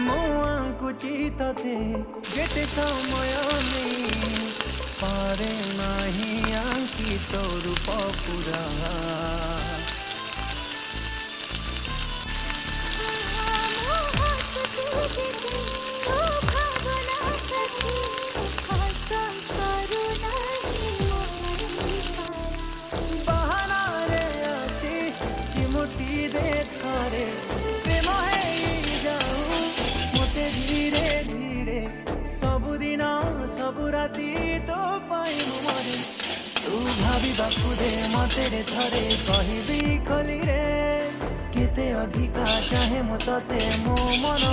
ମୁଁ ଆଙ୍କୁଚି ତତେ ଯେତେ ସମୟ ନେଇ ପାରେ ନାହିଁ ଆଙ୍କି ତୋ ରୂପ ପୁରା। ବାହାନାରେ ଆସି ଚିମୁଟି ଦେ ଥରେ ପ୍ରେମ ହେଇ ଯାଉ ମତେ ଧୀରେ ଧୀରେ ସବୁଦିନ ସବୁ ରାତି ତୋ ପାଇଁ ମୁଁ ମରେ। ତୁ ଭାବିବାକୁ ଦେ ମତେ ରେ ଥରେ କହିବି ଖୋଲିରେ କେତେ ଅଧିକା ଚାହେଁ ମୁଁ ତତେ ମୋ ମନ